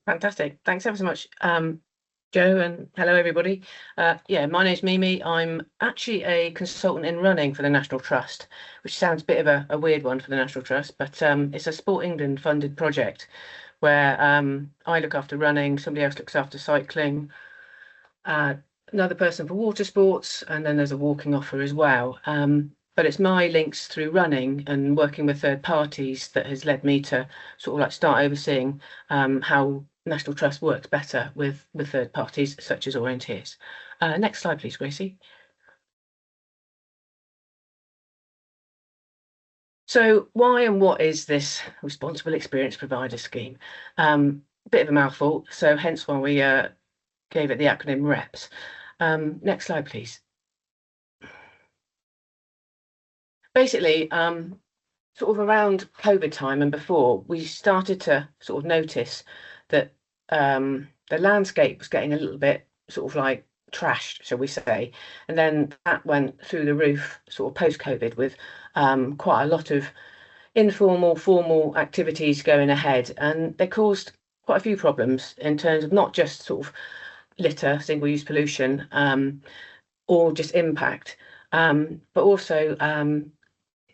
Fantastic. Thanks ever so much, Joe, and hello, everybody. Yeah, my name's Mimi. I'm actually a consultant in running for the National Trust, which sounds a bit of a weird one for the National Trust, but it's a Sport England funded project where I look after running, somebody else looks after cycling, uh, another person for water sports, and then there's a walking offer as well. But it's my links through running and working with third parties that has led me to sort of like start overseeing how National Trust works better with third parties such as Orienteers. Next slide, please, Gracie. So why and what is this responsible experience provider scheme? Bit of a mouthful, so hence why we gave it the acronym REPS. Next slide, please. Basically, sort of around COVID time and before, we started to sort of notice that the landscape was getting a little bit sort of like trashed, shall we say. And then that went through the roof sort of post-COVID with quite a lot of informal, formal activities going ahead. And they caused quite a few problems in terms of not just sort of litter, single-use pollution, or just impact, but also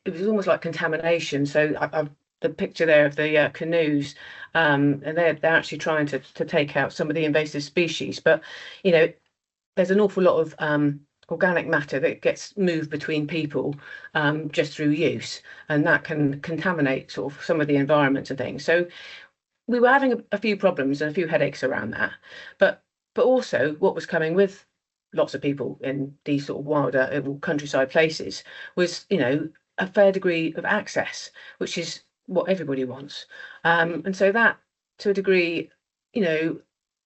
it was almost like contamination. So the picture there of the canoes, and they're actually trying to take out some of the invasive species. But you know, there's an awful lot of organic matter that gets moved between people just through use, and that can contaminate sort of some of the environments and things. So we were having a few problems and a few headaches around that. But also what was coming with lots of people in these sort of wilder countryside places was, a fair degree of access, which is what everybody wants. And so that, to a degree, you know,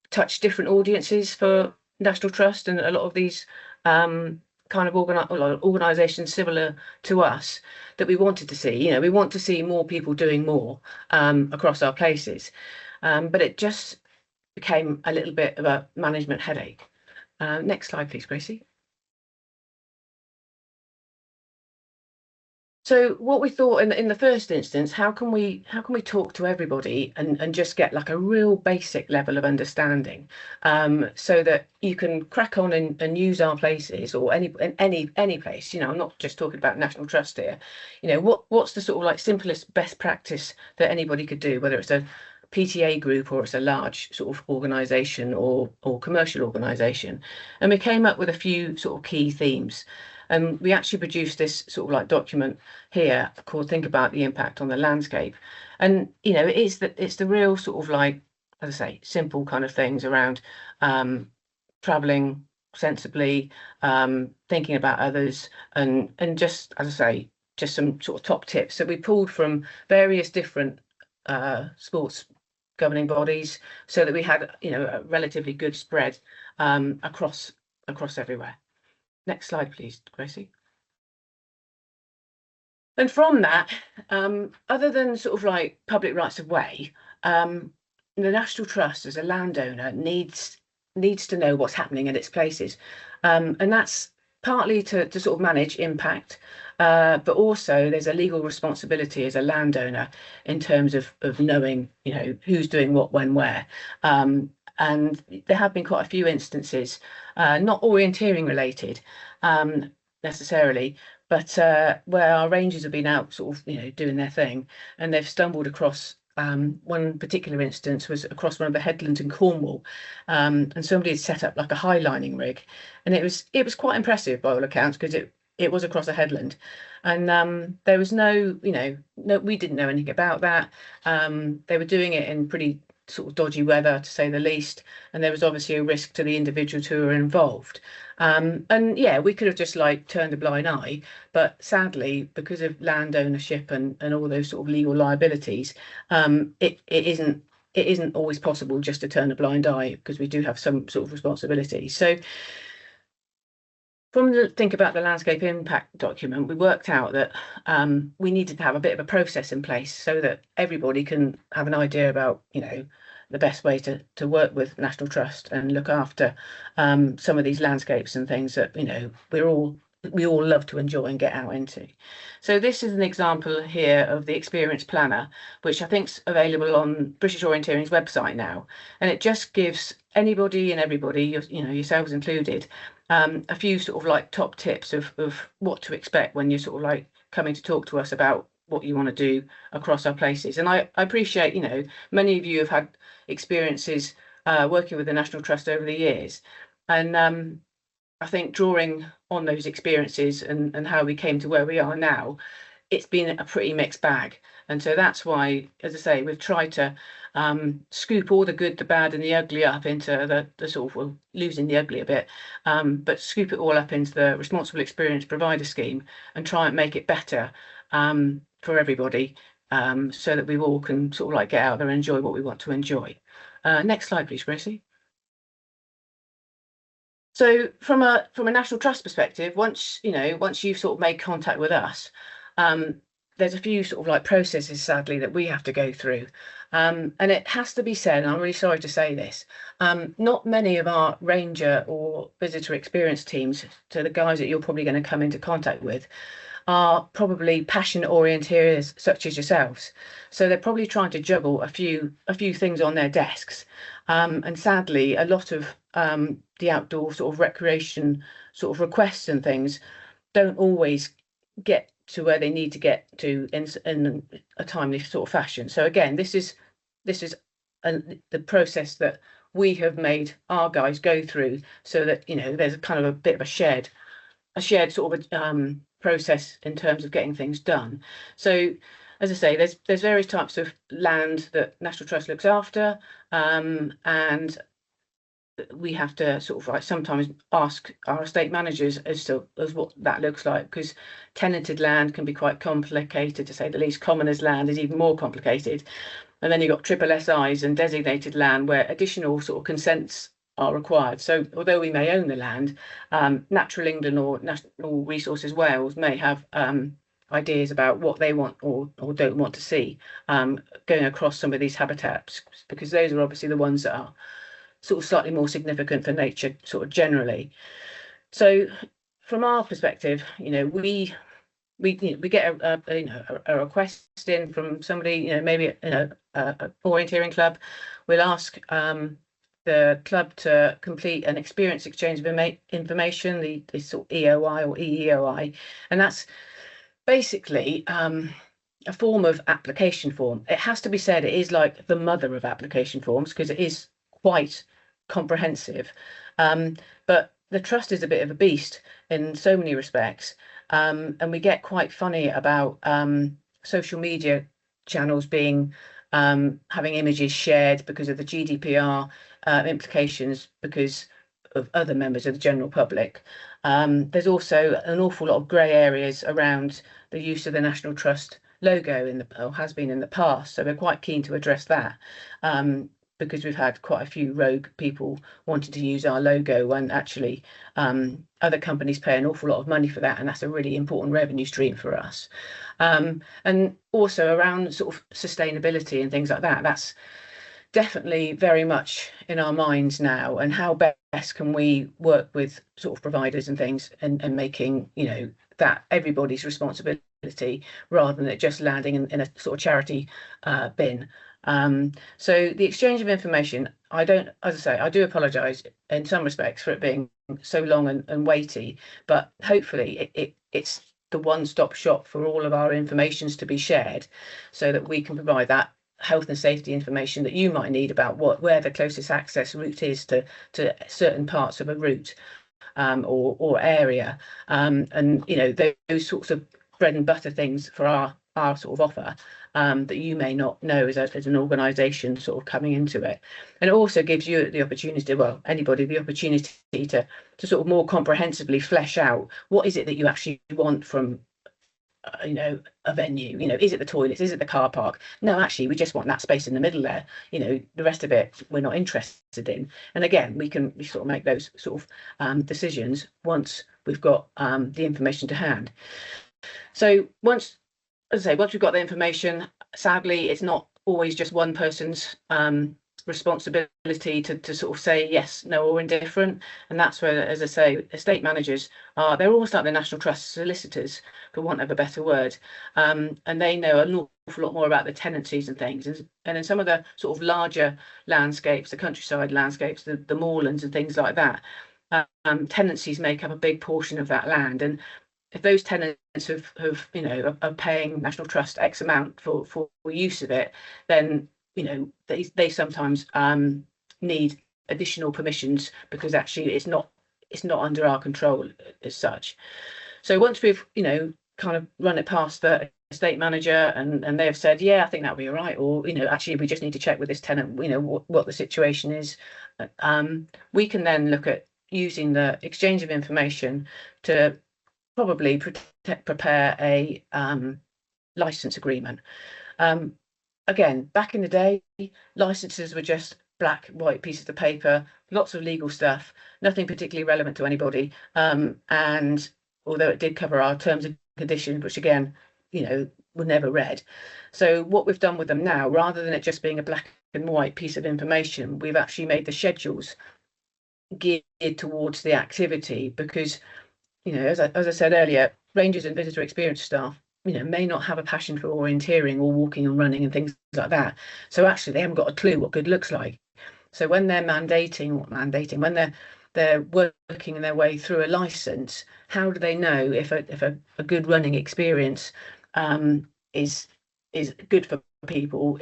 touched different audiences for National Trust and a lot of these kind of organisations similar to us that we wanted to see. We want to see more people doing more across our places. But it just became a little bit of a management headache. Next slide, please, Gracie. So what we thought in the first instance, how can we talk to everybody and just get like a real basic level of understanding, so that you can crack on and use our places or any place. I'm not just talking about National Trust here. What's the sort of like simplest best practice that anybody could do, whether it's a PTA group or it's a large sort of organisation or commercial organisation. And we came up with a few sort of key themes. And we actually produced this sort of like document here called Think About the Impact on the Landscape. And, it's the real sort of like, as I say, simple kind of things around traveling sensibly, thinking about others, and just, as I say, just some sort of top tips. So we pulled from various different sports governing bodies so that we had, a relatively good spread across everywhere. Next slide, please, Gracie. And from that, other than sort of like public rights of way, the National Trust as a landowner needs to know what's happening at its places. And that's partly to sort of manage impact, but also there's a legal responsibility as a landowner in terms of knowing, who's doing what, when, where. And there have been quite a few instances, not orienteering related necessarily, but where our rangers have been out sort of, doing their thing, and they've stumbled across one particular instance was across one of the headlands in Cornwall, and somebody had set up like a highlining rig, and it was quite impressive by all accounts because it was across a headland, and there was no, we didn't know anything about that. They were doing it in pretty sort of dodgy weather, to say the least, and there was obviously a risk to the individuals who were involved. And yeah, we could have just like turned a blind eye, but sadly, because of land ownership and all those sort of legal liabilities, it isn't always possible just to turn a blind eye because we do have some sort of responsibility. So from the Think About the Landscape Impact document, we worked out that we needed to have a bit of a process in place so that everybody can have an idea about, the best way to work with National Trust and look after some of these landscapes and things that, we're all we all love to enjoy and get out into. So this is an example here of the experience planner, which I think is available on British Orienteering's website now, and it just gives anybody and everybody, yourselves included, a few sort of like top tips of what to expect when you're sort of like coming to talk to us about what you want to do across our places. And I appreciate, many of you have had experiences working with the National Trust over the years, and I think drawing on those experiences and how we came to where we are now, it's been a pretty mixed bag. And so that's why, as I say, we've tried to scoop all the good, the bad, and the ugly up into the sort of, well, losing the ugly a bit, but scoop it all up into the Responsible Experience Provider Scheme and try and make it better for everybody, so that we all can sort of like get out there and enjoy what we want to enjoy. Next slide, please, Gracie. So from a National Trust perspective, once you've sort of made contact with us, there's a few sort of like processes, sadly, that we have to go through. And it has to be said, and I'm really sorry to say this, not many of our ranger or visitor experience teams, so the guys that you're probably going to come into contact with, are probably passionate orienteers such as yourselves. So they're probably trying to juggle a few things on their desks. And sadly, a lot of the outdoor sort of recreation sort of requests and things don't always get to where they need to get to in a timely sort of fashion. So again, this is the process that we have made our guys go through, so that there's kind of a bit of a shared sort of process in terms of getting things done. So as I say, there's various types of land that National Trust looks after, and we have to sort of like sometimes ask our estate managers as what that looks like, because tenanted land can be quite complicated, to say the least. Commoners' land is even more complicated, and then you've got triple SIs and designated land where additional sort of consents are required. So although we may own the land, Natural England or National Resources Wales may have ideas about what they want or don't want to see going across some of these habitats, because those are obviously the ones that are sort of slightly more significant for nature sort of generally. So from our perspective, we get a request in from somebody, maybe a orienteering club. We'll ask the club to complete an experience exchange of information, the sort of EOI or EEOI, and that's basically a form of application form. It has to be said, it is like the mother of application forms, because it is quite comprehensive, but the trust is a bit of a beast in so many respects, and we get quite funny about social media channels being having images shared because of the GDPR implications, because of other members of the general public. There's also an awful lot of grey areas around the use of the National Trust logo or has been in the past, so we're quite keen to address that, because we've had quite a few rogue people wanting to use our logo when actually other companies pay an awful lot of money for that, and that's a really important revenue stream for us. And also around sort of sustainability and things like that, that's definitely very much in our minds now, and how best can we work with sort of providers and things, and making that everybody's responsibility, rather than it just landing in a sort of charity bin. So the exchange of information, as I say, I do apologise in some respects for it being so long and weighty, but hopefully it's the one-stop shop for all of our informations to be shared, so that we can provide that health and safety information that you might need about where the closest access route is to certain parts of a route or area, and those sorts of bread and butter things for our sort of offer, that you may not know as an organisation sort of coming into it. And it also gives you the opportunity, well, anybody, the opportunity to sort of more comprehensively flesh out what is it that you actually want from a venue. Is it the toilets, is it the car park? No, actually we just want that space in the middle there. The rest of it we're not interested in. And again, we sort of make those sort of decisions once we've got the information to hand. So once we've got the information, sadly it's not always just one person's responsibility to sort of say yes, no, or indifferent. And that's where, as I say, estate managers are, they're almost like the National Trust solicitors, for want of a better word. And they know an awful lot more about the tenancies and things. And in some of the sort of larger landscapes, the countryside landscapes, the moorlands and things like that, tenancies make up a big portion of that land. And if those tenants have are paying National Trust X amount for use of it, then they sometimes need additional permissions, because actually it's not under our control as such. So once we've kind of run it past the estate manager, and they have said, yeah, I think that'll be all right, or actually we just need to check with this tenant what the situation is, we can then look at using the exchange of information to probably prepare a license agreement. Again, back in the day, licenses were just black, white pieces of paper, lots of legal stuff, nothing particularly relevant to anybody. And although it did cover our terms and conditions, which again, were never read. So what we've done with them now, rather than it just being a black and white piece of information, we've actually made the schedules geared towards the activity, because as I said earlier, rangers and visitor experience staff, may not have a passion for orienteering or walking and running and things like that. So actually, they haven't got a clue what good looks like. So when they're when they're working their way through a license, how do they know if a good running experience is good for people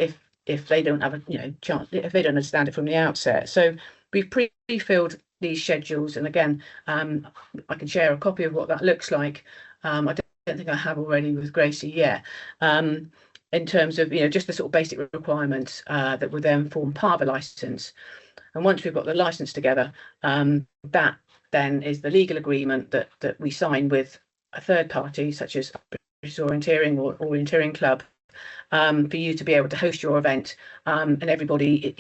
if they don't have a chance, if they don't understand it from the outset? So we've pre-filled these schedules, and again, I can share a copy of what that looks like. I don't think I have already with Gracie yet, in terms of just the sort of basic requirements that would then form part of a license. And once we've got the license together, that then is the legal agreement that we sign with a third party, such as British Orienteering or Orienteering Club, for you to be able to host your event, and everybody,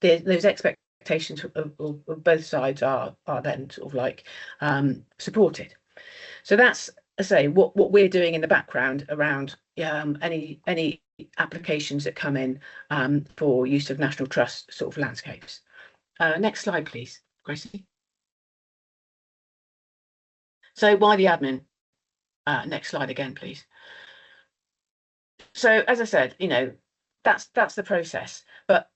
those expectations of both sides are then sort of like supported. So that's, I say, what we're doing in the background around any applications that come in for use of National Trust sort of landscapes. Next slide, please, Gracie. So why the admin? Next slide again, please. So as I said, that's the process, but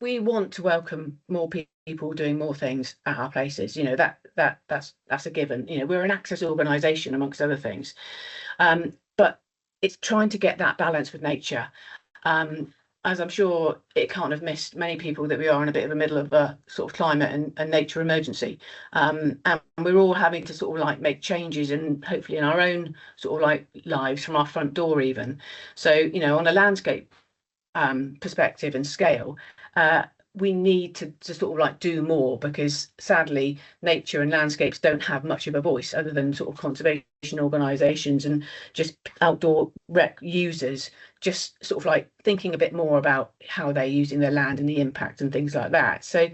we want to welcome more people doing more things at our places. That's a given. We're an access organisation amongst other things, but it's trying to get that balance with nature. As I'm sure it can't have missed many people that we are in a bit of a middle of a sort of climate and nature emergency, and we're all having to sort of like make changes, and hopefully in our own sort of like lives from our front door even. So on a landscape perspective and scale, we need to sort of like do more, because sadly nature and landscapes don't have much of a voice other than sort of conservation organisations and just outdoor rec users, just sort of like thinking a bit more about how they're using their land and the impact and things like that. So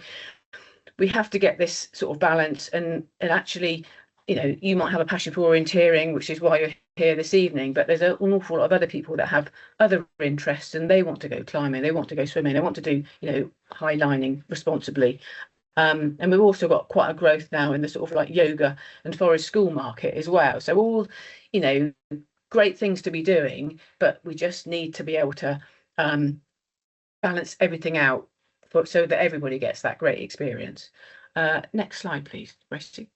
we have to get this sort of balance, and actually you might have a passion for orienteering, which is why you're here this evening, but there's an awful lot of other people that have other interests, and they want to go climbing, they want to go swimming, they want to do high lining responsibly, and we've also got quite a growth now in the sort of like yoga and forest school market as well. So all great things to be doing, but we just need to be able to balance everything out so that everybody gets that great experience. Next slide, please, Gracie.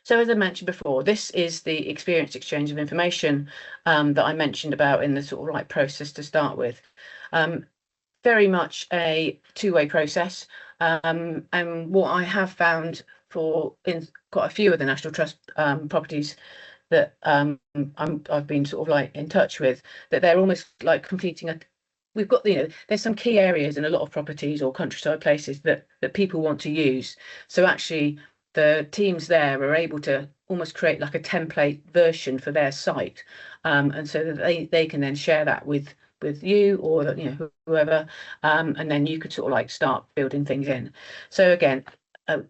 So as I mentioned before, this is the experience exchange of information that I mentioned about in the sort of like process to start with. Very much a two-way process, and what I have found in quite a few of the National Trust properties that I've been sort of like in touch with, that they're almost like completing we've got there's some key areas in a lot of properties or countryside places that people want to use. So actually the teams there are able to almost create like a template version for their site, and so that they can then share that with you or whoever, and then you could sort of like start building things in. So again, as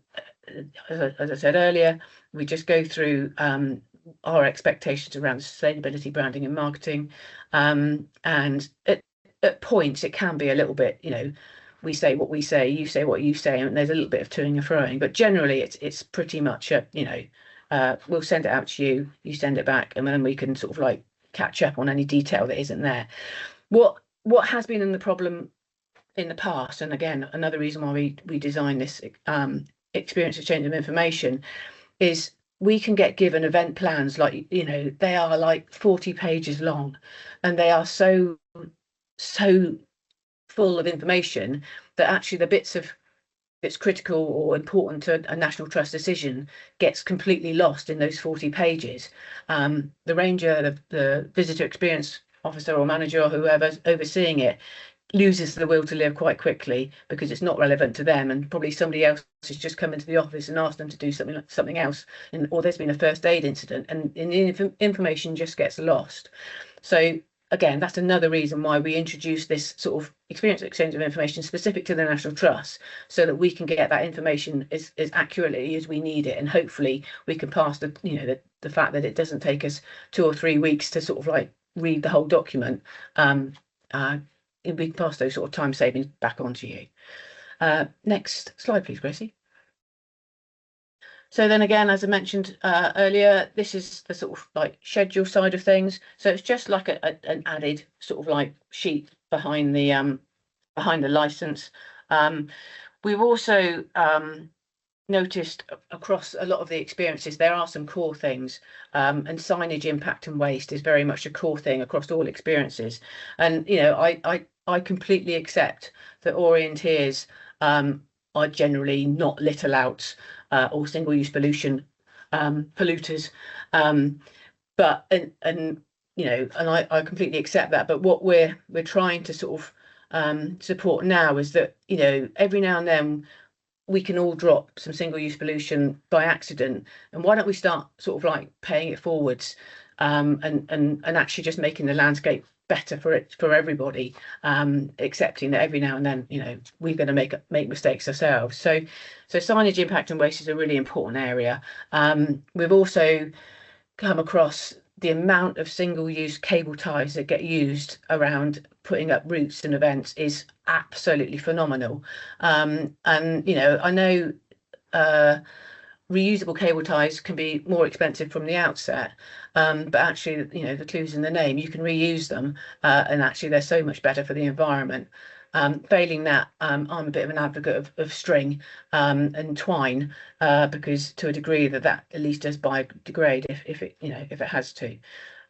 I said earlier, we just go through our expectations around sustainability, branding and marketing, and at points it can be a little bit, we say what we say, you say what you say, and there's a little bit of toing and froing. But generally, it's pretty much we'll send it out to you, you send it back, and then we can sort of like catch up on any detail that isn't there. What has been in the problem in the past, and again, another reason why we designed this experience exchange of information, is we can get given event plans like, they are like 40 pages long, and they are so full of information that actually the bits that's critical or important to a national trust decision gets completely lost in those 40 pages. The ranger, the visitor experience officer or manager or whoever's overseeing it loses the will to live quite quickly because it's not relevant to them, and probably somebody else has just come into the office and asked them to do something else, or there's been a first aid incident, and the information just gets lost. So again, that's another reason why we introduced this sort of experience exchange of information specific to the National Trust, so that we can get that information as accurately as we need it, and hopefully we can pass the fact that it doesn't take us 2 or 3 weeks to sort of like read the whole document. We can pass those sort of time savings back on to you. Next slide, please, Gracie. So then again, as I mentioned earlier, this is the sort of like schedule side of things. So it's just like an added sort of like sheet behind the license. We've also noticed across a lot of the experiences there are some core things, and signage, impact and waste is very much a core thing across all experiences. And I completely accept that orienteers are generally not little outs or single-use pollution polluters, but I completely accept that. But what we're trying to sort of support now is that every now and then we can all drop some single-use pollution by accident, and why don't we start sort of like paying it forwards, and actually just making the landscape better for everybody, accepting that every now and then we're going to make mistakes ourselves. So signage, impact and waste is a really important area. We've also come across the amount of single-use cable ties that get used around putting up routes and events is absolutely phenomenal. And I know reusable cable ties can be more expensive from the outset, but actually the clue's in the name. You can reuse them, and actually they're so much better for the environment. Failing that, I'm a bit of an advocate of string and twine, because to a degree that at least does biodegrade if it has to.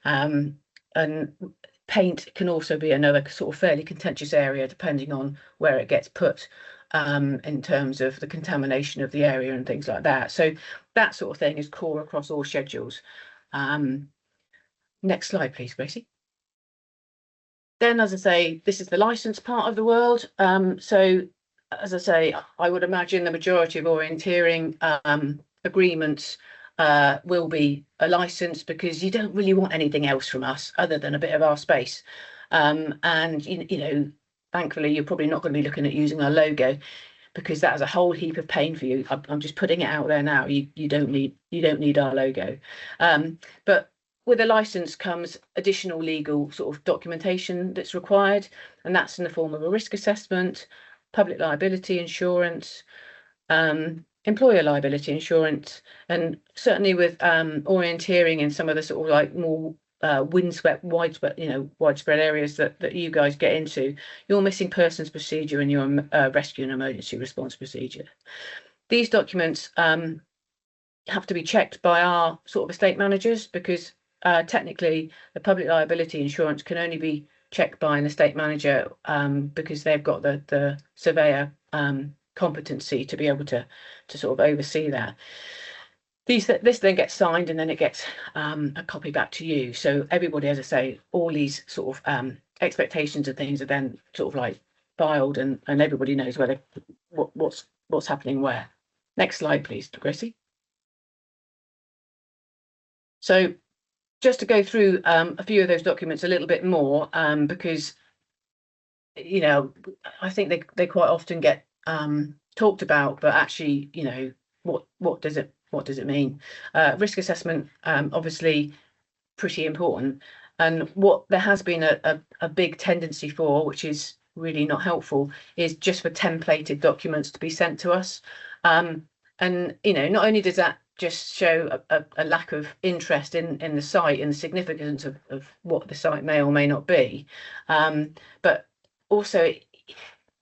And paint can also be another sort of fairly contentious area depending on where it gets put, in terms of the contamination of the area and things like that. So that sort of thing is core across all schedules. Next slide, please, Gracie. Then, as I say, this is the license part of the world. So, as I say, I would imagine the majority of orienteering agreements will be a license, because you don't really want anything else from us other than a bit of our space. And thankfully, you're probably not going to be looking at using our logo, because that is a whole heap of pain for you. I'm just putting it out there now. You don't need our logo. But with a license comes additional legal sort of documentation that's required, and that's in the form of a risk assessment, public liability insurance, employer liability insurance, and certainly with orienteering and some of the sort of like more windswept, widespread areas that you guys get into, your missing persons procedure and your rescue and emergency response procedure. These documents have to be checked by our sort of estate managers, because technically the public liability insurance can only be checked by an estate manager, because they've got the surveyor competency to be able to sort of oversee that. This then gets signed, and then it gets a copy back to you. So everybody, as I say, all these sort of expectations and things are then sort of like filed, and everybody knows what's happening where. Next slide, please, Gracie. So just to go through a few of those documents a little bit more, because I think they quite often get talked about, but actually what does it mean? Risk assessment, obviously pretty important. And what there has been a big tendency for, which is really not helpful, is just for templated documents to be sent to us. And not only does that just show a lack of interest in the site and the significance of what the site may or may not be, but also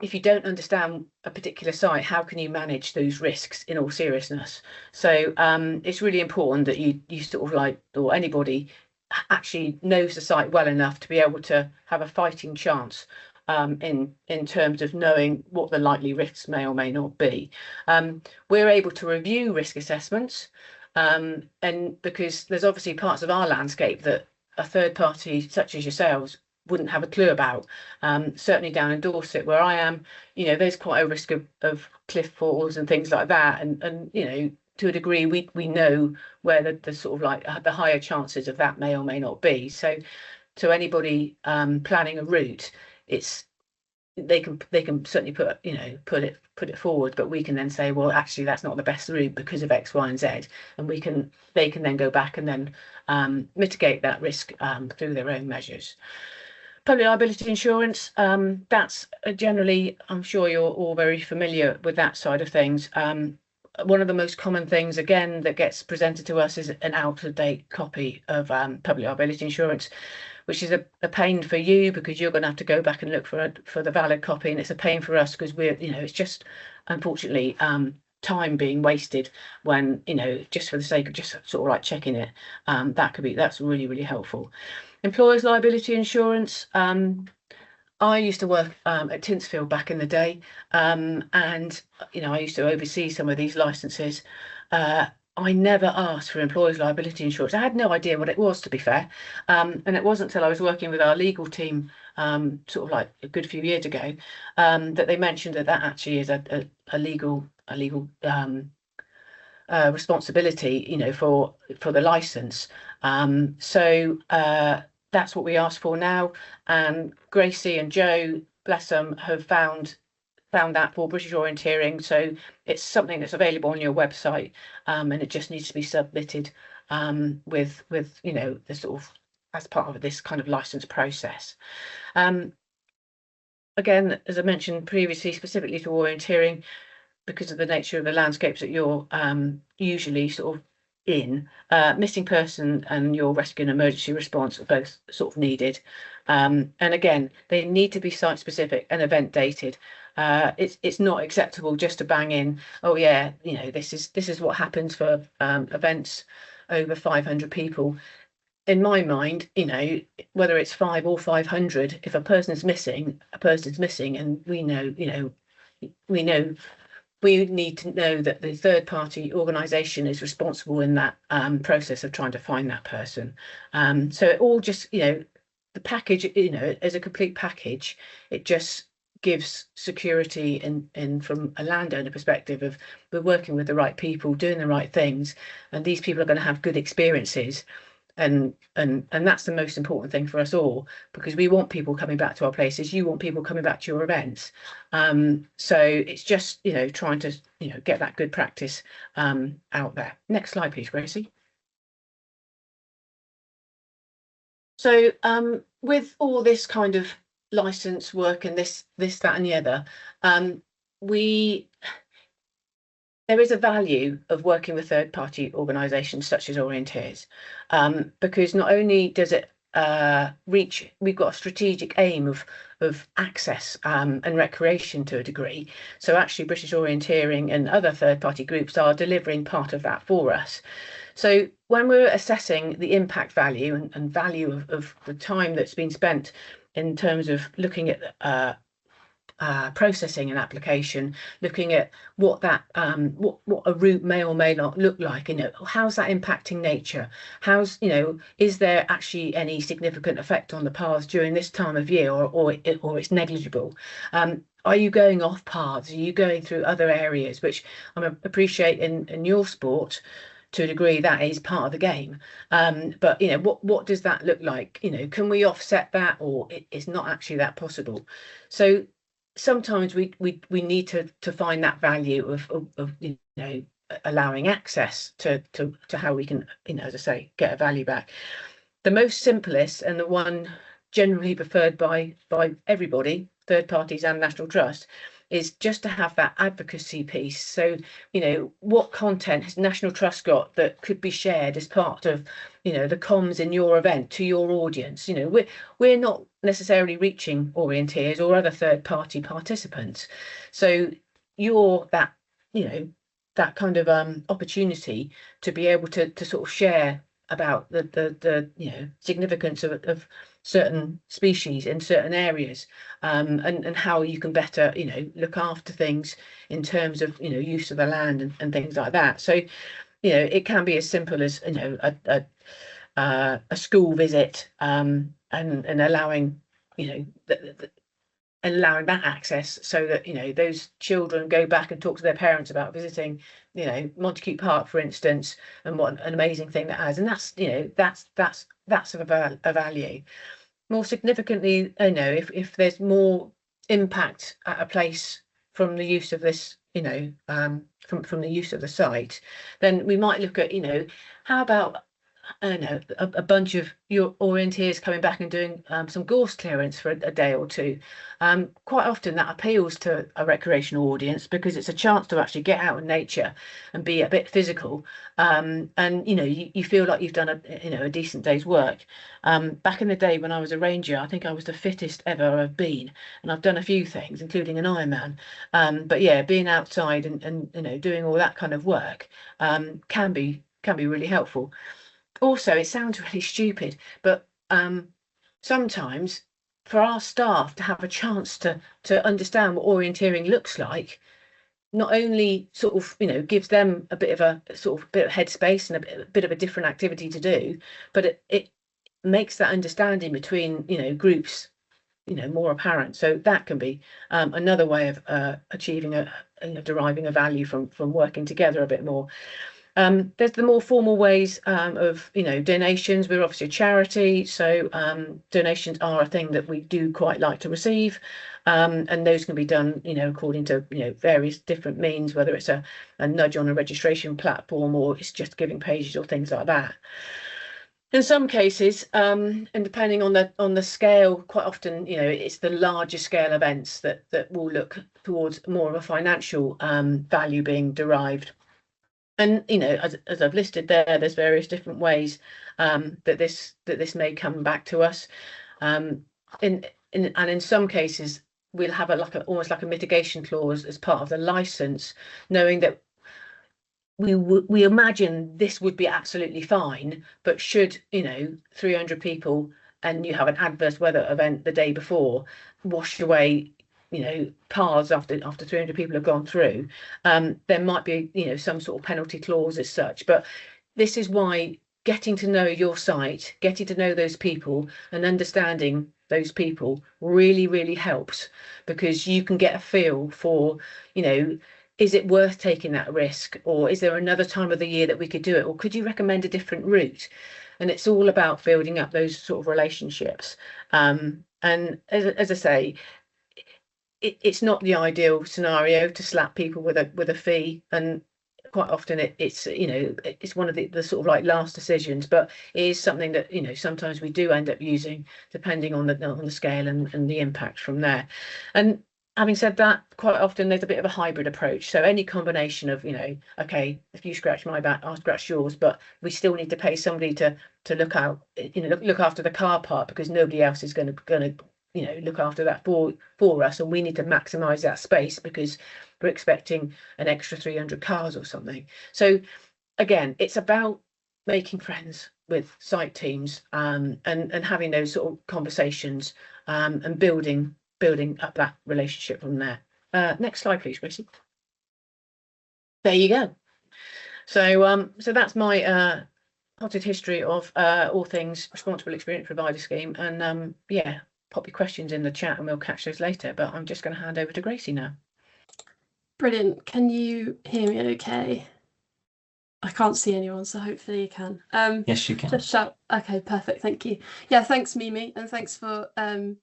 if you don't understand a particular site, how can you manage those risks in all seriousness? So it's really important that you sort of like, or anybody actually knows the site well enough to be able to have a fighting chance in terms of knowing what the likely risks may or may not be. We're able to review risk assessments, and because there's obviously parts of our landscape that a third party such as yourselves wouldn't have a clue about. Certainly down in Dorset where I am, there's quite a risk of cliff falls and things like that, and to a degree we know where the sort of like the higher chances of that may or may not be. So to anybody planning a route, they can certainly put it forward, but we can then say, well, actually that's not the best route because of X, Y, and Z, and they can then go back and then mitigate that risk through their own measures. Public liability insurance, that's generally, I'm sure you're all very familiar with that side of things. One of the most common things, again, that gets presented to us is an out-of-date copy of public liability insurance, which is a pain for you because you're going to have to go back and look for the valid copy, and it's a pain for us because it's just unfortunately time being wasted when just for the sake of just sort of like checking it. That's really, really helpful. Employers' liability insurance. I used to work at Tinsfield back in the day, and I used to oversee some of these licenses. I never asked for employers' liability insurance. I had no idea what it was, to be fair, and it wasn't until I was working with our legal team, sort of like a good few years ago, that they mentioned that actually is a legal responsibility, for the license. So that's what we ask for now. And Gracie and Joe, bless them, have found that for British Orienteering. So it's something that's available on your website, and it just needs to be submitted with the sort of as part of this kind of license process. Again, as I mentioned previously, specifically to orienteering, because of the nature of the landscapes that you're usually sort of in, missing person and your rescue and emergency response are both sort of needed. And again, they need to be site specific and event dated. It's not acceptable just to bang in, oh yeah, this is what happens for events over 500 people. In my mind, whether it's 5 or 500, if a person's missing, and we know, we need to know that the third party organisation is responsible in that process of trying to find that person. So it all just, the package, as a complete package, it just gives security and from a landowner perspective of we're working with the right people, doing the right things, and these people are going to have good experiences. And that's the most important thing for us all, because we want people coming back to our places. You want people coming back to your events. So it's just trying to get that good practice out there. Next slide, please, Gracie. So with all this kind of license work and this, that, and the other, there is a value of working with third-party organisations such as Orienteers, because not only does it we've got a strategic aim of access and recreation to a degree. So actually British Orienteering and other third-party groups are delivering part of that for us. So when we're assessing the impact value and value of the time that's been spent in terms of looking at processing an application, looking at what that what a route may or may not look like, how's that impacting nature, is there actually any significant effect on the paths during this time of year, or it's negligible? Are you going off paths? Are you going through other areas, which I appreciate in your sport to a degree that is part of the game, but what does that look like? Can we offset that, or it's not actually that possible? So sometimes we need to find that value of allowing access to how we can, as I say, get a value back. The most simplest and the one generally preferred by everybody, third parties and National Trust, is just to have that advocacy piece. So, what content has National Trust got that could be shared as part of, the comms in your event to your audience? We're not necessarily reaching orienteers or other third party participants. So you're that, that kind of opportunity to be able to sort of share about the significance of certain species in certain areas, and how you can better look after things in terms of use of the land and things like that. So it can be as simple as a school visit, and allowing allowing that access, so that those children go back and talk to their parents about visiting Montacute Park, for instance, and what an amazing thing that has. And that's of a value. More significantly, if there's more impact at a place from the use of this, from the use of the site, then we might look at how about a bunch of your orienteers coming back and doing some gorse clearance for a day or two. Quite often that appeals to a recreational audience because it's a chance to actually get out in nature and be a bit physical, and you feel like you've done a decent day's work. Back in the day when I was a ranger, I think I was the fittest ever I've been, and I've done a few things, including an Ironman. But yeah, being outside and doing all that kind of work can be really helpful. Also, it sounds really stupid, but sometimes for our staff to have a chance to understand what orienteering looks like, not only sort of gives them a bit of headspace and a bit of a different activity to do, but it makes that understanding between groups more apparent. So that can be another way of achieving deriving a value from working together a bit more. There's the more formal ways of donations. We're obviously a charity, so donations are a thing that we do quite like to receive, and those can be done according to various different means, whether it's a nudge on a registration platform or it's just giving pages or things like that. In some cases, and depending on the scale, quite often it's the larger scale events that will look towards more of a financial value being derived. And as I've listed there's various different ways that this may come back to us. And in some cases we'll have almost like a mitigation clause as part of the license, knowing that we imagine this would be absolutely fine, but should 300 people and you have an adverse weather event the day before wash away paths after 300 people have gone through, there might be some sort of penalty clause as such. But this is why getting to know your site, getting to know those people and understanding those people really helps, because you can get a feel for is it worth taking that risk, or is there another time of the year that we could do it, or could you recommend a different route? And it's all about building up those sort of relationships. And as I say, it's not the ideal scenario to slap people with a fee, and quite often it's one of the sort of like last decisions, but it is something that sometimes we do end up using, depending on the scale and the impact from there. And having said that, quite often there's a bit of a hybrid approach. So any combination of okay, if you scratch my back, I'll scratch yours, but we still need to pay somebody to look out, look after the car park, because nobody else is going to look after that for us, and we need to maximize that space because we're expecting an extra 300 cars or something. So again, it's about making friends with site teams, and having those sort of conversations, and building up that relationship from there. Next slide, please, Gracie. There you go. So that's my potted history of all things Responsible Experience Provider Scheme, and yeah, pop your questions in the chat and we'll catch those later, but I'm just going to hand over to Gracie now. Brilliant. Can you hear me okay? I can't see anyone, so hopefully you can. Yes, you can. Just shout. Okay, perfect. Thank you. Yeah, thanks, Mimi, and thanks for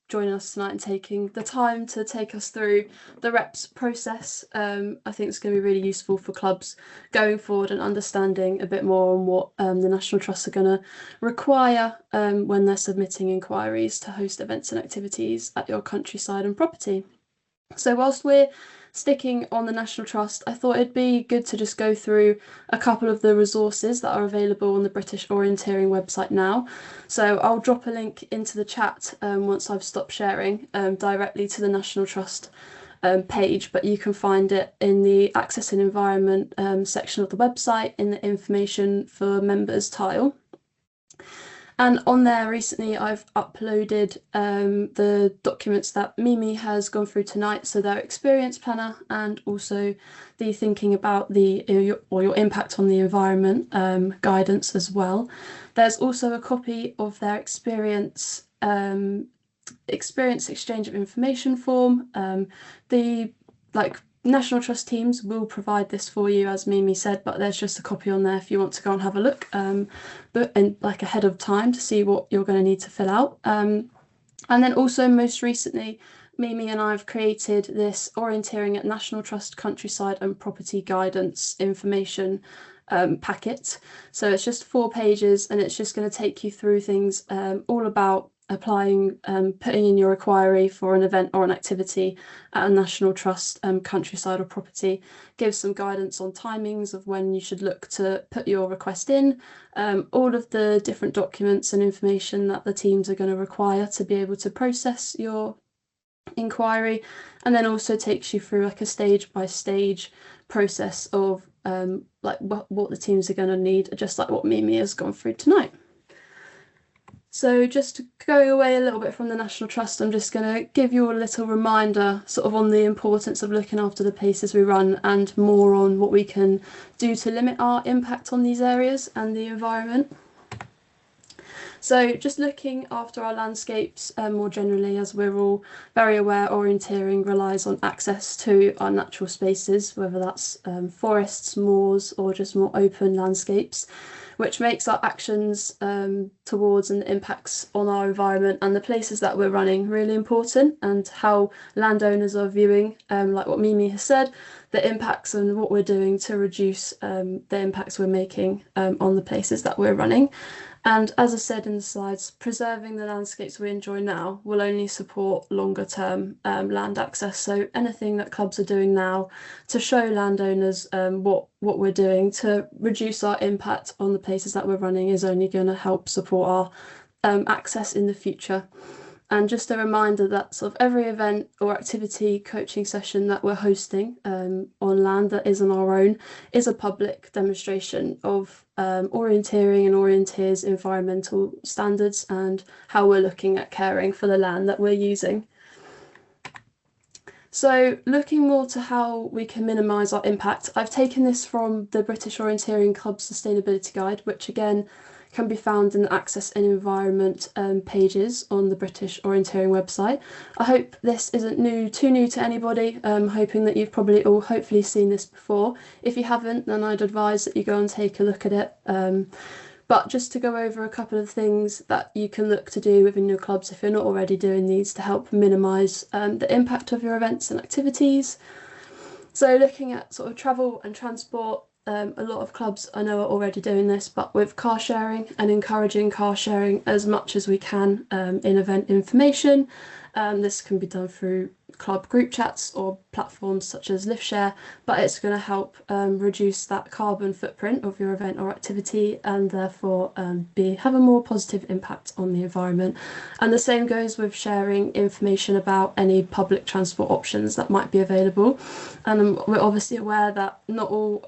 joining us tonight and taking the time to take us through the reps process. I think it's going to be really useful for clubs going forward and understanding a bit more on what the National Trusts are going to require when they're submitting inquiries to host events and activities at your countryside and property. So whilst we're sticking on the National Trust, I thought it'd be good to just go through a couple of the resources that are available on the British Orienteering website now. So I'll drop a link into the chat once I've stopped sharing directly to the National Trust page, but you can find it in the Access and Environment section of the website in the Information for Members tile. And on there recently, I've uploaded the documents that Mimi has gone through tonight, so their experience planner and also the thinking about your impact on the environment guidance as well. There's also a copy of their experience exchange of information form. The National Trust teams will provide this for you, as Mimi said, but there's just a copy on there if you want to go and have a look, but ahead of time to see what you're going to need to fill out. And then also most recently, Mimi and I have created this Orienteering at National Trust Countryside and Property Guidance information packet. So it's just 4 pages and it's just going to take you through things all about applying, putting in your inquiry for an event or an activity at a National Trust countryside or property, gives some guidance on timings of when you should look to put your request in, all of the different documents and information that the teams are going to require to be able to process your inquiry, and then also takes you through like a stage by stage process of what the teams are going to need, just like what Mimi has gone through tonight. So just going away a little bit from the National Trust, I'm just going to give you a little reminder sort of on the importance of looking after the places we run and more on what we can do to limit our impact on these areas and the environment. So just looking after our landscapes more generally, as we're all very aware, orienteering relies on access to our natural spaces, whether that's forests, moors, or just more open landscapes, which makes our actions towards and impacts on our environment and the places that we're running really important, and how landowners are viewing, like what Mimi has said, the impacts and what we're doing to reduce the impacts we're making on the places that we're running. And as I said in the slides, preserving the landscapes we enjoy now will only support longer term land access. So anything that clubs are doing now to show landowners what we're doing to reduce our impact on the places that we're running is only going to help support our access in the future. And just a reminder that sort of every event or activity coaching session that we're hosting on land that isn't our own is a public demonstration of orienteering and orienteers' environmental standards and how we're looking at caring for the land that we're using. So looking more to how we can minimise our impact, I've taken this from the British Orienteering Club Sustainability Guide, which again can be found in the Access and Environment pages on the British Orienteering website. I hope this isn't too new to anybody. I'm hoping that you've probably all hopefully seen this before. If you haven't, then I'd advise that you go and take a look at it. But just to go over a couple of things that you can look to do within your clubs if you're not already doing these to help minimise the impact of your events and activities. So looking at sort of travel and transport, a lot of clubs I know are already doing this, but with car sharing and encouraging car sharing as much as we can in event information. This can be done through club group chats or platforms such as LiftShare, but it's going to help reduce that carbon footprint of your event or activity and therefore have a more positive impact on the environment. And the same goes with sharing information about any public transport options that might be available. And we're obviously aware that not all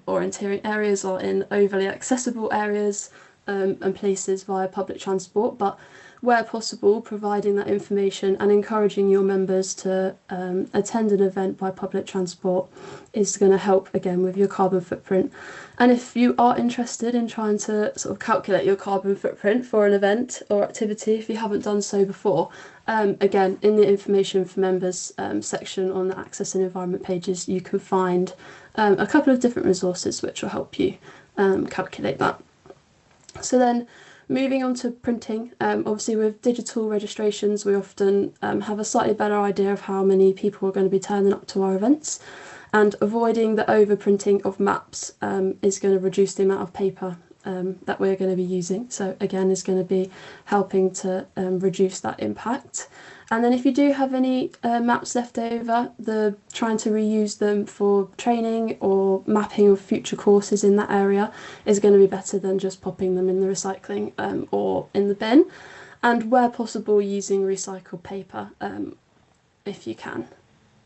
orienteering areas are in overly accessible areas and places via public transport, but where possible, providing that information and encouraging your members to attend an event by public transport is going to help again with your carbon footprint. And if you are interested in trying to sort of calculate your carbon footprint for an event or activity, if you haven't done so before, again, in the Information for Members section on the Access and Environment pages, you can find a couple of different resources which will help you calculate that. So then moving on to printing, obviously with digital registrations we often have a slightly better idea of how many people are going to be turning up to our events, and avoiding the overprinting of maps is going to reduce the amount of paper that we're going to be using. So again, is going to be helping to reduce that impact. And then if you do have any maps left over, trying to reuse them for training or mapping of future courses in that area is going to be better than just popping them in the recycling or in the bin. And where possible, using recycled paper if you can.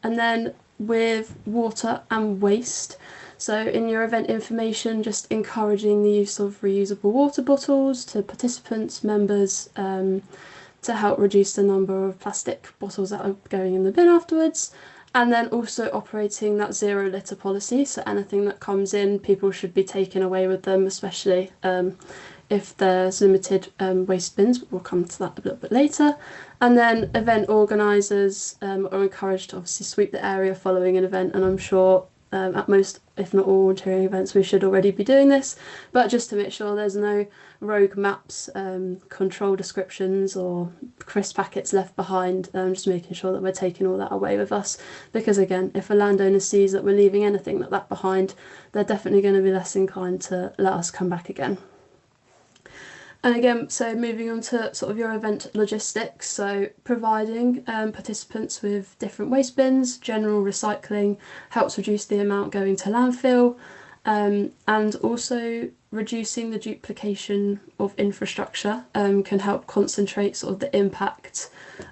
And then with water and waste, so in your event information, just encouraging the use of reusable water bottles to participants, members, to help reduce the number of plastic bottles that are going in the bin afterwards. And then also operating that 0 litter policy, so anything that comes in, people should be taken away with them, especially if there's limited waste bins, but we'll come to that a little bit later. And then event organisers are encouraged to obviously sweep the area following an event, and I'm sure at most, if not all, volunteering events we should already be doing this, but just to make sure there's no rogue maps, control descriptions or crisp packets left behind, just making sure that we're taking all that away with us, because again, if a landowner sees that we're leaving anything like that behind, they're definitely going to be less inclined to let us come back again. And again, so moving on to sort of your event logistics, so providing participants with different waste bins, general recycling helps reduce the amount going to landfill, and also reducing the duplication of infrastructure can help concentrate sort of the impact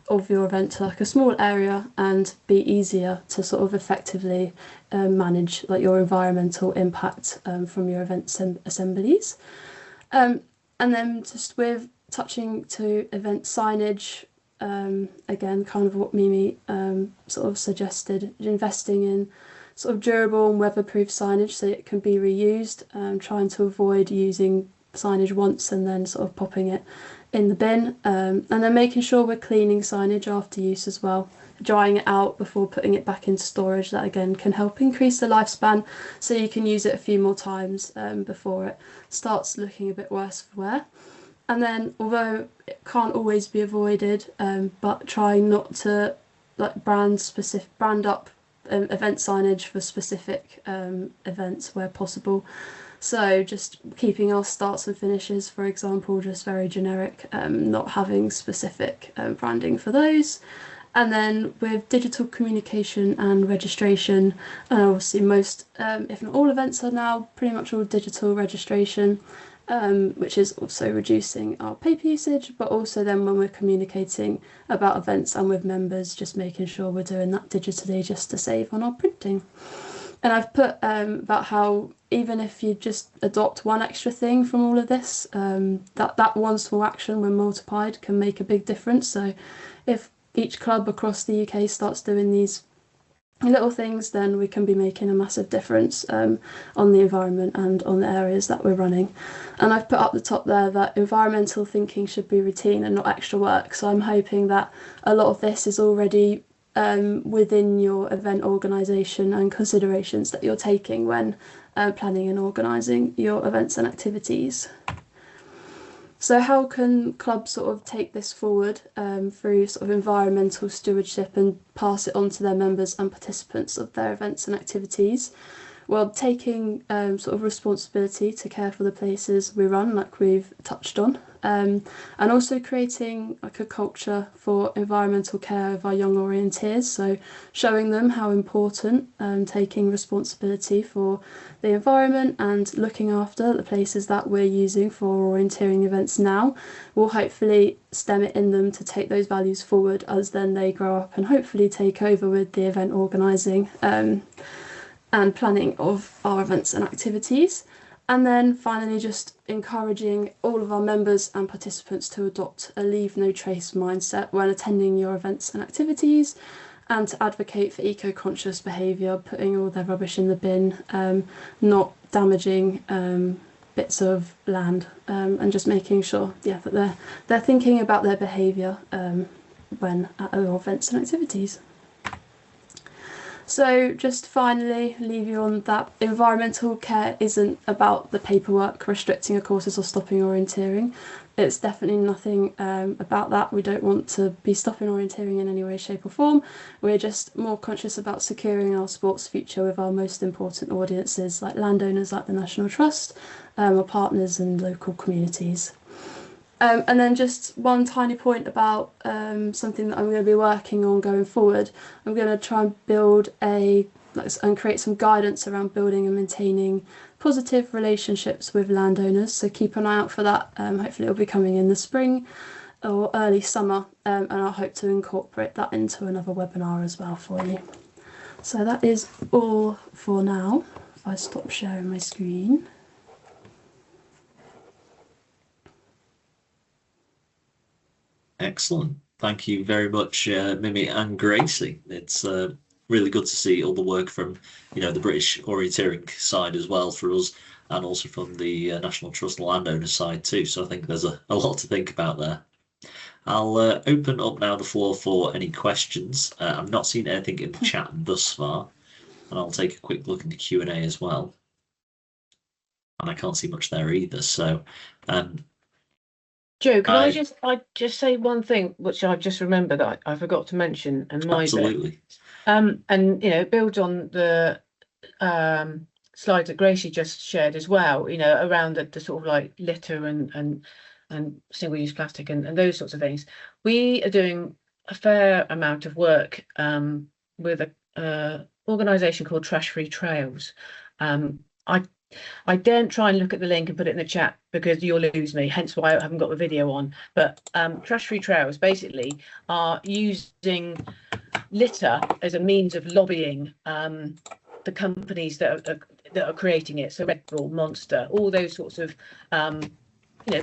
of your event to like a small area and be easier to sort of effectively manage like your environmental impact from your event assemblies. And then just with touching to event signage, again, kind of what Mimi sort of suggested, investing in sort of durable and weatherproof signage so it can be reused, trying to avoid using signage once and then sort of popping it in the bin, and then making sure we're cleaning signage after use as well, drying it out before putting it back into storage. That again can help increase the lifespan so you can use it a few more times before it starts looking a bit worse for wear. And then, although it can't always be avoided, but trying not to like brand up event signage for specific events where possible. So just keeping our starts and finishes, for example, just very generic, not having specific branding for those. And then with digital communication and registration, obviously most, if not all events are now pretty much all digital registration, which is also reducing our paper usage, but also then when we're communicating about events and with members, just making sure we're doing that digitally just to save on our printing. And I've put about how even if you just adopt one extra thing from all of this, that one small action when multiplied can make a big difference. So if each club across the UK starts doing these little things, then we can be making a massive difference on the environment and on the areas that we're running. And I've put up the top there that environmental thinking should be routine and not extra work. So I'm hoping that a lot of this is already within your event organisation and considerations that you're taking when planning and organising your events and activities. So how can clubs sort of take this forward through sort of environmental stewardship and pass it on to their members and participants of their events and activities? Well, taking sort of responsibility to care for the places we run, like we've touched on, and also creating like a culture for environmental care of our young orienteers, so showing them how important taking responsibility for the environment and looking after the places that we're using for orienteering events now will hopefully stem it in them to take those values forward as then they grow up and hopefully take over with the event organising and planning of our events and activities. And then finally, just encouraging all of our members and participants to adopt a leave no trace mindset when attending your events and activities, and to advocate for eco-conscious behaviour, putting all their rubbish in the bin, not damaging bits of land, and just making sure that they're thinking about their behaviour when at our events and activities. So just finally leave you on that environmental care isn't about the paperwork restricting your courses or stopping orienteering. It's definitely nothing about that. We don't want to be stopping orienteering in any way, shape or form. We're just more conscious about securing our sports future with our most important audiences like landowners like the National Trust, our partners and local communities. And then just one tiny point about something that I'm going to be working on going forward. I'm going to try and build and create some guidance around building and maintaining positive relationships with landowners. So keep an eye out for that. Hopefully it'll be coming in the spring or early summer, and I hope to incorporate that into another webinar as well for you. So that is all for now. If I stop sharing my screen. Excellent. Thank you very much, Mimi and Gracie. It's really good to see all the work from, the British Orienteering side as well for us, and also from the National Trust and landowner side too. So I think there's a lot to think about there. I'll open up now the floor for any questions. I've not seen anything in the chat thus far, and I'll take a quick look in the Q&A as well. And I can't see much there either. So Joe, can I just say one thing which I've just remembered that I forgot to mention, and my absolutely. And it builds on the slides that Gracie just shared as well, around the sort of like litter and single-use plastic and those sorts of things. We are doing a fair amount of work with a organisation called Trash Free Trails. I daren't try and look at the link and put it in the chat because you'll lose me, hence why I haven't got the video on. But Trash Free Trails basically are using litter as a means of lobbying the companies that are creating it. So Red Bull, Monster, all those sorts of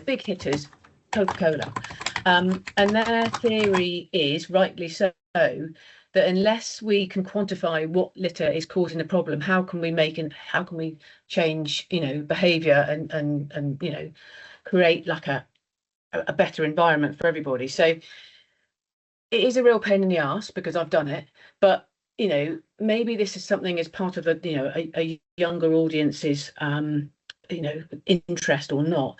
big hitters, Coca-Cola. And their theory is, rightly so, that unless we can quantify what litter is causing the problem, how can we change behavior and create like a better environment for everybody. So it is a real pain in the ass because I've done it, but maybe this is something as part of a younger audience's interest or not.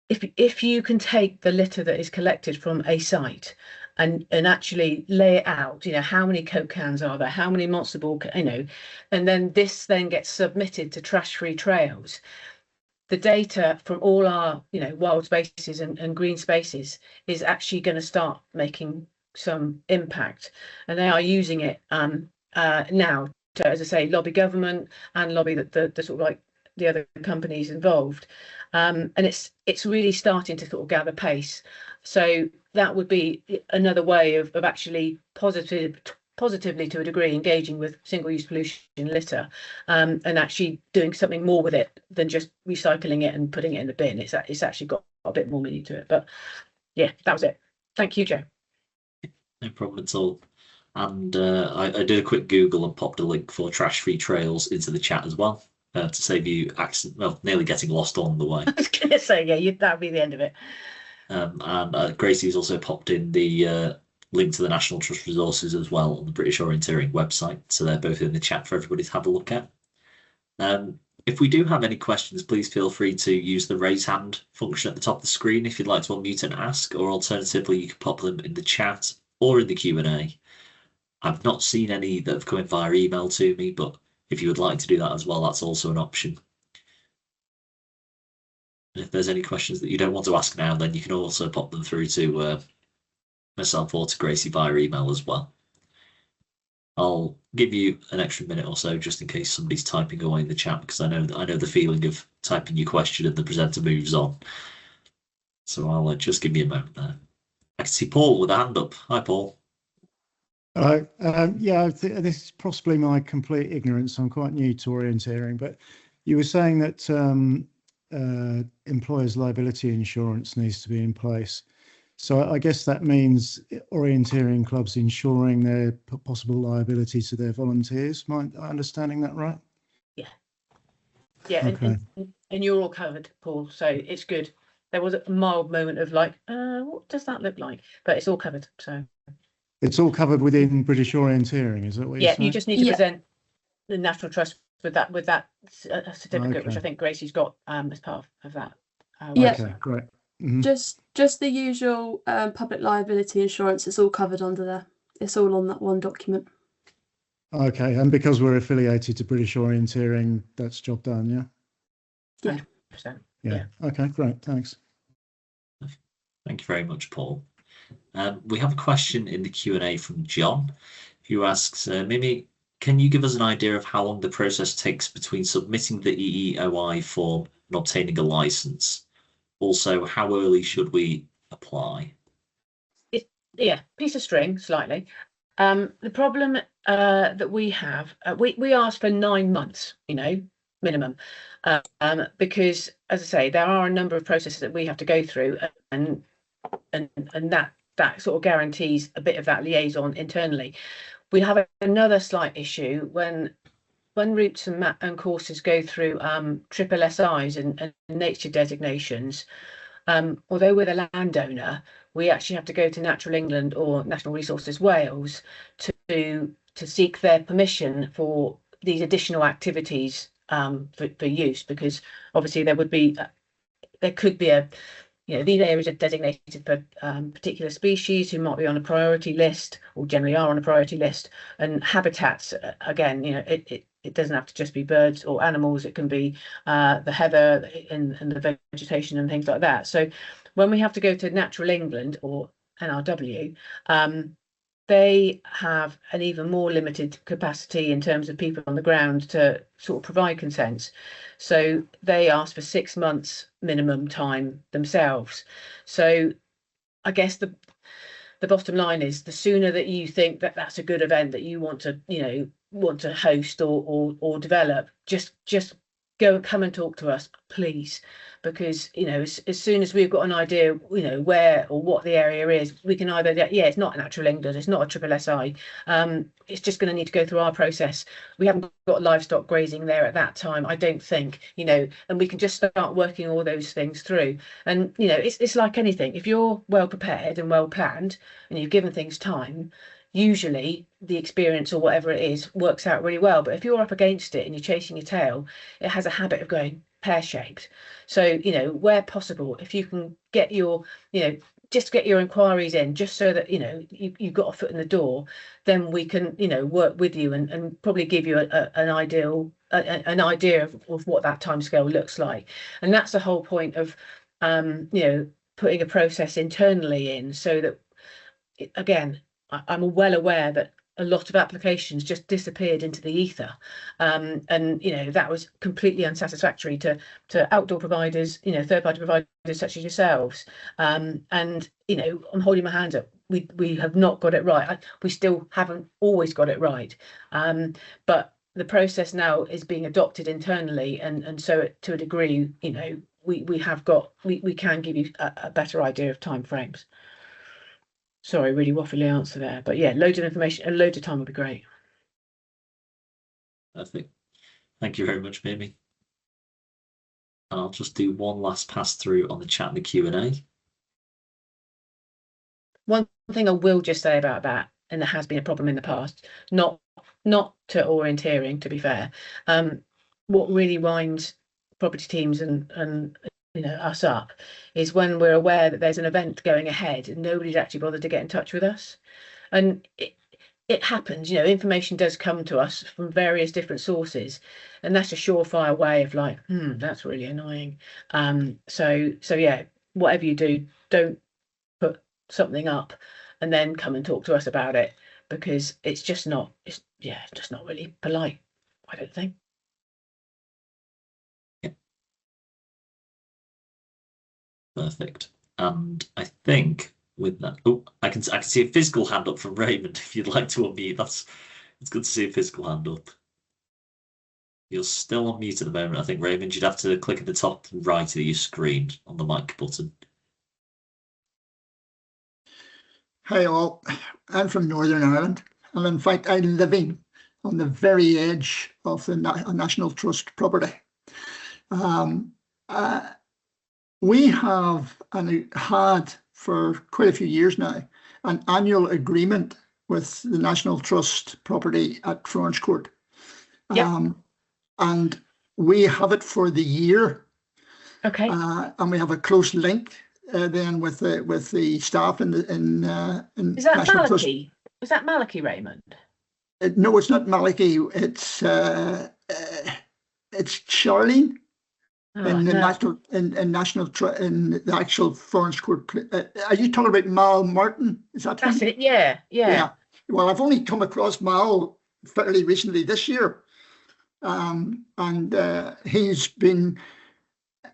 If you can take the litter that is collected from a site and actually lay it out, how many Coke cans are there, how many Monster Ball, and then this gets submitted to Trash Free Trails. The data from all our wild spaces and green spaces is actually going to start making some impact, and they are using it now to, as I say, lobby government and lobby the sort of like the other companies involved, and it's really starting to sort of gather pace. So that would be another way of actually positively to a degree engaging with single-use pollution litter, and actually doing something more with it than just recycling it and putting it in the bin. It's actually got a bit more meaning to it. But yeah, that was it. Thank you, Joe. No problem at all. And I did a quick Google and popped a link for Trash Free Trails into the chat as well, to save you nearly getting lost on the way. I was going to say, yeah, that would be the end of it. And Gracie's also popped in the link to the National Trust resources as well on the British Orienteering website. So they're both in the chat for everybody to have a look at. If we do have any questions, please feel free to use the raise hand function at the top of the screen if you'd like to unmute and ask, or alternatively, you can pop them in the chat or in the Q&A. I've not seen any that have come in via email to me, but if you would like to do that as well, that's also an option. And if there's any questions that you don't want to ask now, then you can also pop them through to myself or to Gracie via email as well. I'll give you an extra minute or so just in case somebody's typing away in the chat, because I know the feeling of typing your question and the presenter moves on. So I'll just give you a moment there. I can see Paul with a hand up. Hi, Paul. Hello. Yeah, this is possibly my complete ignorance. I'm quite new to orienteering, but you were saying that employers' liability insurance needs to be in place. So I guess that means orienteering clubs insuring their possible liability to their volunteers. Am I understanding that right? Yeah. Yeah, okay. and you're all covered, Paul, so it's good. There was a mild moment of like, what does that look like? But it's all covered, so. It's all covered within British Orienteering, is that what you're Yeah, saying? you just need to present the National Trust with that certificate, which I think Gracie's got as part of that. Okay, great. Just the usual public liability insurance. It's all covered under there. It's all on that one document. Okay, and because we're affiliated to British Orienteering, that's job done, yeah? Yeah. 100%. Yeah. Okay, great. Thanks. Thank you very much, Paul. We have a question in the Q&A from John, who asks, Mimi, can you give us an idea of how long the process takes between submitting the EEOI form and obtaining a license? Also, how early should we apply? Yeah, piece of string, slightly. The problem that we have, we ask for 9 months, minimum, because, as I say, there are a number of processes that we have to go through, and that sort of guarantees a bit of that liaison internally. We have another slight issue when routes and courses go through triple SIs and nature designations. Although we're the landowner, we actually have to go to Natural England or National Resources Wales to seek their permission for these additional activities for use, because obviously there could be these areas are designated for particular species who might be on a priority list, or generally are on a priority list, and habitats, again, it doesn't have to just be birds or animals. It can be the heather and the vegetation and things like that. So when we have to go to Natural England or NRW, they have an even more limited capacity in terms of people on the ground to sort of provide consents. So they ask for 6 months minimum time themselves. So I guess the bottom line is, the sooner that you think that that's a good event that you want to host or develop, just go and come and talk to us, please, because as soon as we've got an idea where or what the area is, we can either it's not Natural England, it's not a triple SI, it's just going to need to go through our process. We haven't got livestock grazing there at that time, I don't think, and we can just start working all those things through. And it's like anything, if you're well prepared and well planned and you've given things time, usually the experience or whatever it is works out really well. But if you're up against it and you're chasing your tail, it has a habit of going pear-shaped. So where possible, if you can get your just get your inquiries in, just so that you've got a foot in the door, then we can work with you and probably give you an idea of what that timescale looks like. And that's the whole point of putting a process internally in, so that again, I'm well aware that a lot of applications just disappeared into the ether, and that was completely unsatisfactory to outdoor providers, third-party providers such as yourselves. And I'm holding my hands up. We have not got it right. We still haven't always got it right, but the process now is being adopted internally, and so to a degree, we can give you a better idea of timeframes. Sorry, really waffly answer there, but yeah, loads of information and loads of time would be great. Perfect. Thank you very much, Mimi. And I'll just do one last pass through on the chat and the Q&A. One thing I will just say about that, and there has been a problem in the past, not to orienteering, to be fair, what really winds property teams and us up is when we're aware that there's an event going ahead and nobody's actually bothered to get in touch with us. And it happens, information does come to us from various different sources, and that's a surefire way of like, that's really annoying. So yeah, whatever you do, don't put something up and then come and talk to us about it, because it's just not really polite, I don't think. Perfect. And I think with that, I can see a physical hand up from Raymond. If you'd like to unmute, it's good to see a physical hand up. You're still on mute at the moment. I think, Raymond, you'd have to click at the top right of your screen on the mic button. Hi all, I'm from Northern Ireland, and in fact I'm living on the very edge of the National Trust property. We have, and had for quite a few years now, an annual agreement with the National Trust property at Florence Court. Yep. And we have it for the year. Okay. And we have a close link then with the staff in Is that National Trust. Malachi? Is that Malachi, Raymond? No, it's not Malachi. It's Charlene in the no. in the actual Florence Court. Are you talking about Mal Martin? Is that That's him? it. Yeah. Well, I've only come across Mal fairly recently this year, and he's been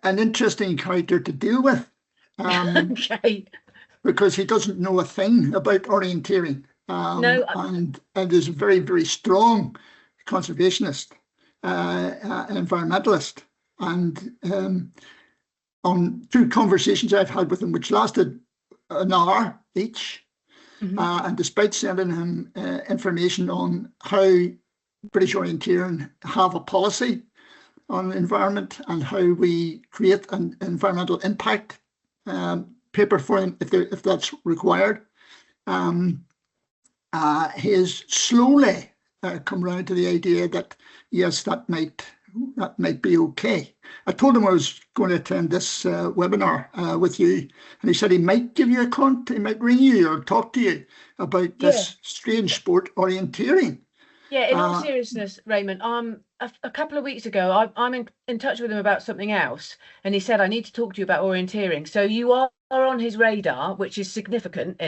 an interesting character to deal with. Okay. Because he doesn't know a thing about orienteering. No. And is a very, very strong conservationist, environmentalist. And on 2 conversations I've had with him, which lasted an hour each, and despite sending him information on how British Orienteering have a policy on the environment and how we create an environmental impact paper for him if that's required. He has slowly come around to the idea that yes, that might be okay. I told him I was going to attend this webinar with you, and he said he might give you a contact, he might ring you or talk to you about this strange sport, orienteering. Yeah, in all seriousness, Raymond, a couple of weeks ago, I'm in touch with him about something else, and he said, I need to talk to you about orienteering. So you are on his radar, which is significant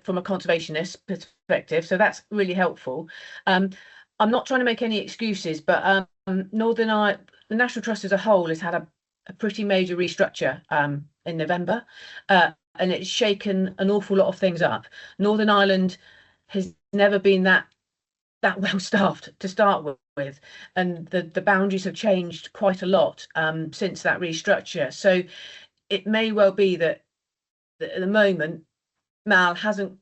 from a conservationist perspective. So that's really helpful. I'm not trying to make any excuses, but the National Trust as a whole has had a pretty major restructure in November, and it's shaken an awful lot of things up. Northern Ireland has never been that well staffed to start with, and the boundaries have changed quite a lot since that restructure. So it may well be that at the moment Mal hasn't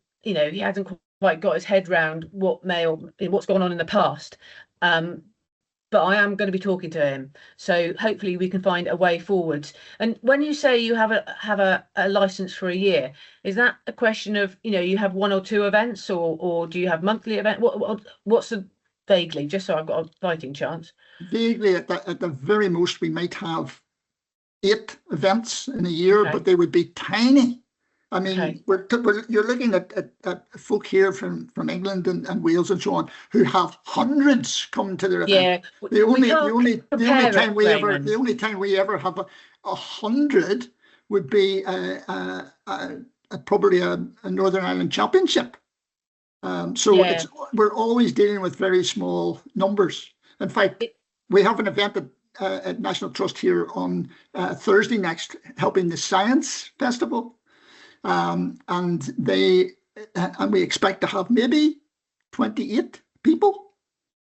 quite got his head round what's gone on in the past, but I am going to be talking to him, so hopefully we can find a way forwards. And when you say you have a license for a year, is that a question of you have 1 or 2 events, or do you have monthly event? What's the vaguely, just so I've got a fighting chance? Vaguely, at the very most, we might have 8 events in a year, Okay. but they would be tiny. I mean, Okay. you're looking at folk here from England and Wales and so on who have hundreds come to their event. Yeah, The only Raymond. time we ever have 100 would be probably a Northern Ireland Championship. So we're always dealing with very small numbers. In fact, we have an event at National Trust here on Thursday next, helping the Science Festival. And we expect to have maybe 28 people.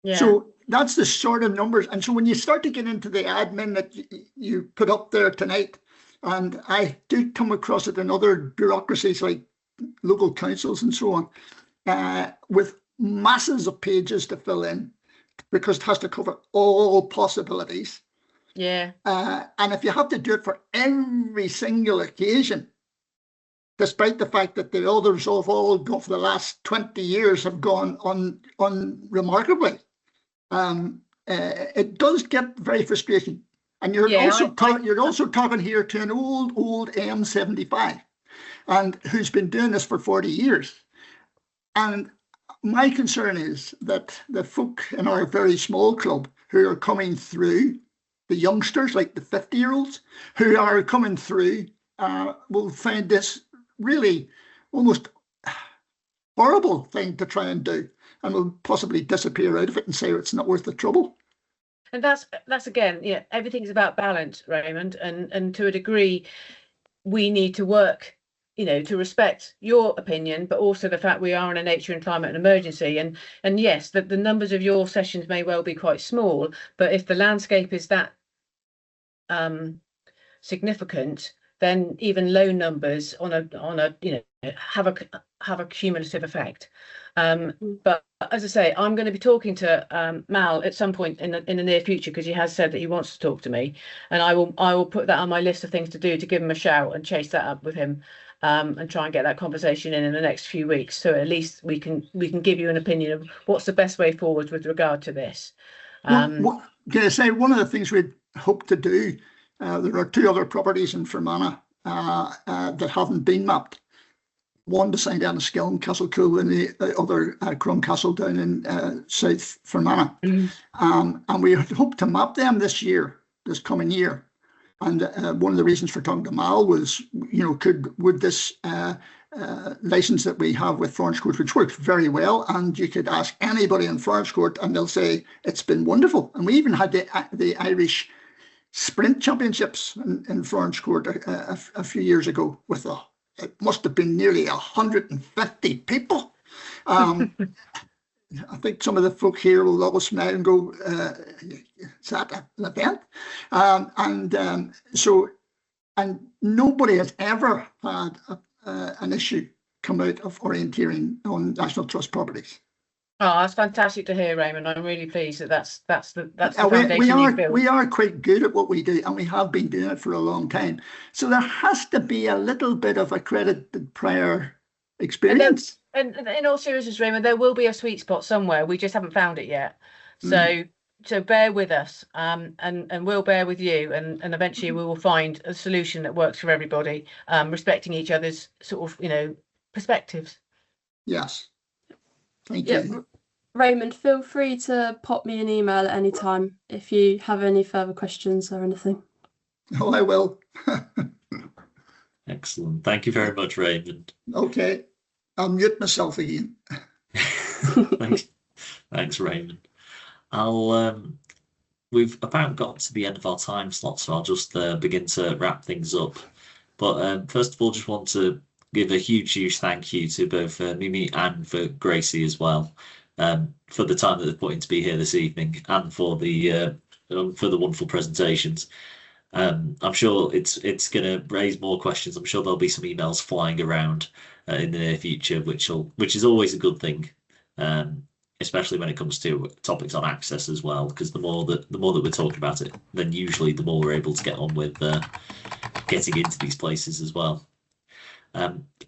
Yeah. So that's the sort of numbers. And so when you start to get into the admin that you put up there tonight, and I do come across it in other bureaucracies like local councils and so on, with masses of pages to fill in, because it has to cover all possibilities. Yeah. And if you have to do it for every single occasion, despite the fact that the others of all for the last 20 years have gone on remarkably, it does get very frustrating. And you're also talking here to an old M75, and who's been doing this for 40 years. And my concern is that the folk in our very small club who are coming through, the youngsters like the 50-year-olds who are coming through, will find this really almost horrible thing to try and do, and will possibly disappear out of it and say it's not worth the trouble. And that's again, everything's about balance, Raymond, and to a degree we need to work, to respect your opinion, but also the fact we are in a nature and climate emergency. And yes, the numbers of your sessions may well be quite small, but if the landscape is that significant, then even low numbers on a have a cumulative effect. But as I say, I'm going to be talking to Mal at some point in the near future, because he has said that he wants to talk to me, and I will put that on my list of things to do, to give him a shout and chase that up with him, and try and get that conversation in the next few weeks. So at least we can give you an opinion of what's the best way forward with regard to this. Can I say, one of the things we'd hope to do, there are 2 other properties in Fermanagh that haven't been mapped. One beside down Skiln, Castlecool, and the other Crumcastle down in South Fermanagh. And we hope to map them this coming year. And one of the reasons for talking to Mal was, would this license that we have with Florence Court, which works very well, and you could ask anybody in Florence Court and they'll say it's been wonderful. And we even had the Irish Sprint Championships in Florence Court a few years ago with it must have been nearly 150 people. I think some of the folk here will always smile and go, "Is that an event?" And nobody has ever had an issue come out of orienteering on National Trust properties. Oh, that's fantastic to hear, Raymond. I'm really pleased that that's the foundation you've built. We are quite good at what we do, and we have been doing it for a long time. So there has to be a little bit of accredited prior experience. And in all seriousness, Raymond, there will be a sweet spot somewhere. We just haven't found it yet. So bear with us, and we'll bear with you, and eventually we will find a solution that works for everybody, respecting each other's sort of perspectives. Yes. Thank you. Raymond, feel free to pop me an email at any time if you have any further questions or anything. Oh, I will. Excellent. Thank you very much, Raymond. Okay. I'll mute myself again. Thanks, Raymond. We've about got to the end of our time slot, so I'll just begin to wrap things up. But first of all, just want to give a huge thank you to both Mimi and for Gracie as well, for the time that they've put in to be here this evening, and for the wonderful presentations. I'm sure it's going to raise more questions. I'm sure there'll be some emails flying around in the near future, which is always a good thing, especially when it comes to topics on access as well. Because the more that we're talking about it, then usually the more we're able to get on with getting into these places as well.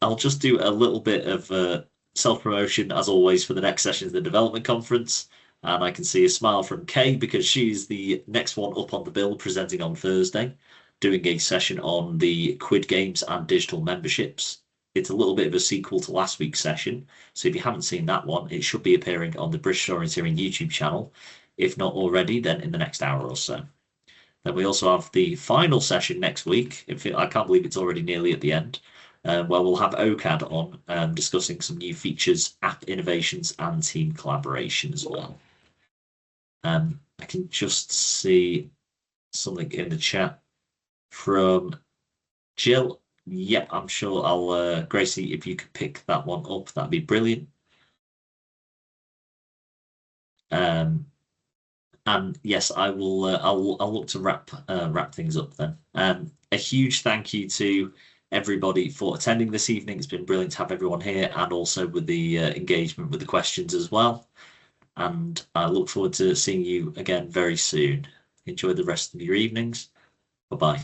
I'll just do a little bit of self-promotion, as always, for the next session of the development conference. And I can see a smile from Kay, because she's the next one up on the bill, presenting on Thursday, doing a session on the Quid Games and digital memberships. It's a little bit of a sequel to last week's session. So if you haven't seen that one, it should be appearing on the British Orienteering YouTube channel. If not already, then in the next hour or so. Then we also have the final session next week. I can't believe it's already nearly at the end. Where we'll have OCAD on, discussing some new features, app innovations, and team collaboration as well. I can just see something in the chat from Jill. Yep, I'm sure I'll, Gracie, if you could pick that one up, that'd be brilliant. And yes, I will. I'll look to wrap things up then. A huge thank you to everybody for attending this evening. It's been brilliant to have everyone here, and also with the engagement with the questions as well. And I look forward to seeing you again very soon. Enjoy the rest of your evenings. Bye-bye.